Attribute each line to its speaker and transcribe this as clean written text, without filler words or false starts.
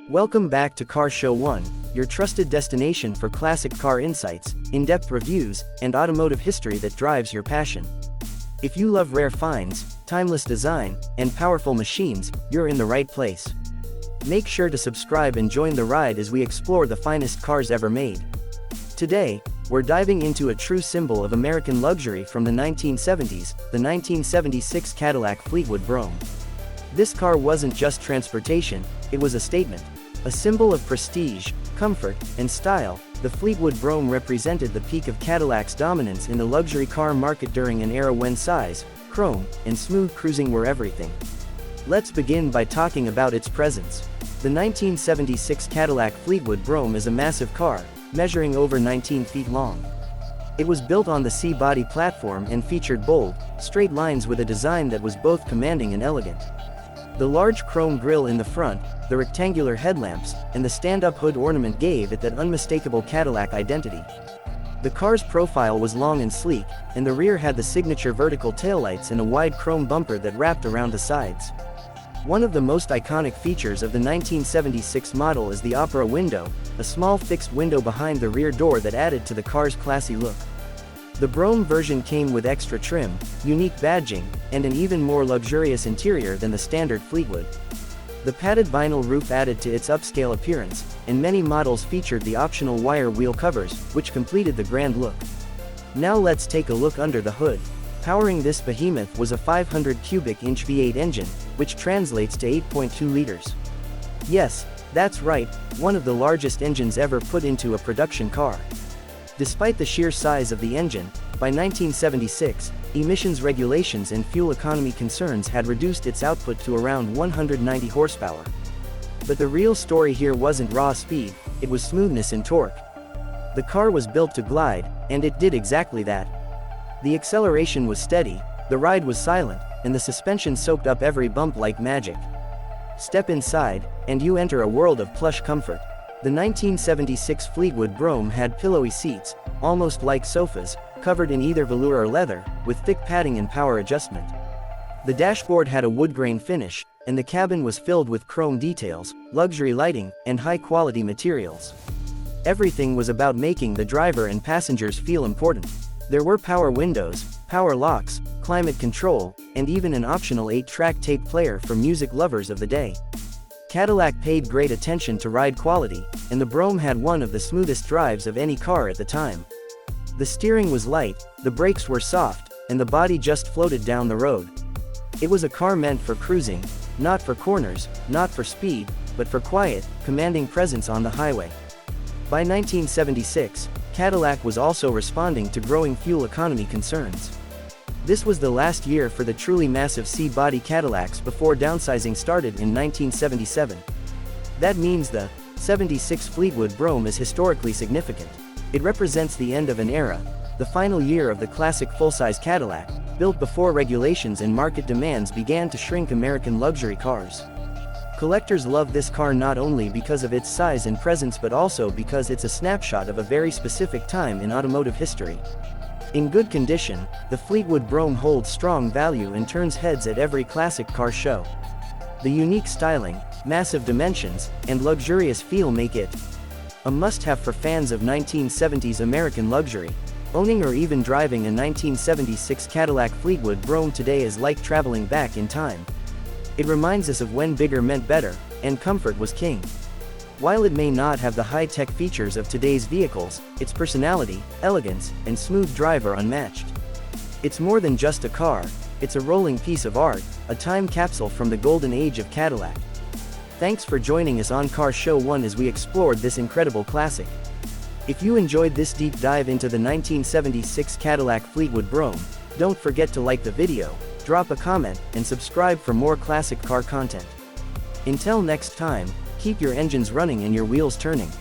Speaker 1: Welcome back to Car Show 1, your trusted destination for classic car insights, in-depth reviews, and automotive history that drives your passion. If you love rare finds, timeless design, and powerful machines, you're in the right place. Make sure to subscribe and join the ride as we explore the finest cars ever made. Today, we're diving into a true symbol of American luxury from the 1970s, the 1976 Cadillac Fleetwood Brougham. This car wasn't just transportation, it was a statement. A symbol of prestige, comfort, and style, the Fleetwood Brougham represented the peak of Cadillac's dominance in the luxury car market during an era when size, chrome, and smooth cruising were everything. Let's begin by talking about its presence. The 1976 Cadillac Fleetwood Brougham is a massive car, measuring over 19 feet long. It was built on the C-body platform and featured bold, straight lines with a design that was both commanding and elegant. The large chrome grille in the front, the rectangular headlamps, and the stand-up hood ornament gave it that unmistakable Cadillac identity. The car's profile was long and sleek, and the rear had the signature vertical taillights and a wide chrome bumper that wrapped around the sides. One of the most iconic features of the 1976 model is the opera window, a small fixed window behind the rear door that added to the car's classy look. The Brougham version came with extra trim, unique badging, and an even more luxurious interior than the standard Fleetwood. The padded vinyl roof added to its upscale appearance, and many models featured the optional wire wheel covers, which completed the grand look. Now let's take a look under the hood. Powering this behemoth was a 500 cubic inch V8 engine, which translates to 8.2 liters. Yes, that's right, one of the largest engines ever put into a production car. Despite the sheer size of the engine, by 1976, emissions regulations and fuel economy concerns had reduced its output to around 190 horsepower. But the real story here wasn't raw speed, it was smoothness and torque. The car was built to glide, and it did exactly that. The acceleration was steady, the ride was silent, and the suspension soaked up every bump like magic. Step inside, and you enter a world of plush comfort. The 1976 Fleetwood Brougham had pillowy seats, almost like sofas, covered in either velour or leather, with thick padding and power adjustment. The dashboard had a wood grain finish, and the cabin was filled with chrome details, luxury lighting, and high-quality materials. Everything was about making the driver and passengers feel important. There were power windows, power locks, climate control, and even an optional 8-track tape player for music lovers of the day. Cadillac paid great attention to ride quality, and the Brougham had one of the smoothest drives of any car at the time. The steering was light, the brakes were soft, and the body just floated down the road. It was a car meant for cruising, not for corners, not for speed, but for quiet, commanding presence on the highway. By 1976, Cadillac was also responding to growing fuel economy concerns. This was the last year for the truly massive C-body Cadillacs before downsizing started in 1977. That means the 76 Fleetwood Brougham is historically significant. It represents the end of an era, the final year of the classic full-size Cadillac, built before regulations and market demands began to shrink American luxury cars. Collectors love this car not only because of its size and presence but also because it's a snapshot of a very specific time in automotive history. In good condition, the Fleetwood Brougham holds strong value and turns heads at every classic car show. The unique styling, massive dimensions, and luxurious feel make it a must-have for fans of 1970s American luxury. Owning or even driving a 1976 Cadillac Fleetwood Brougham today is like traveling back in time. It reminds us of when bigger meant better, and comfort was king. While it may not have the high-tech features of today's vehicles, its personality, elegance, and smooth drive are unmatched. It's more than just a car, it's a rolling piece of art, a time capsule from the golden age of Cadillac. Thanks for joining us on Car Show 1 as we explored this incredible classic. If you enjoyed this deep dive into the 1976 Cadillac Fleetwood Brougham, don't forget to like the video, drop a comment, and subscribe for more classic car content. Until next time, keep your engines running and your wheels turning.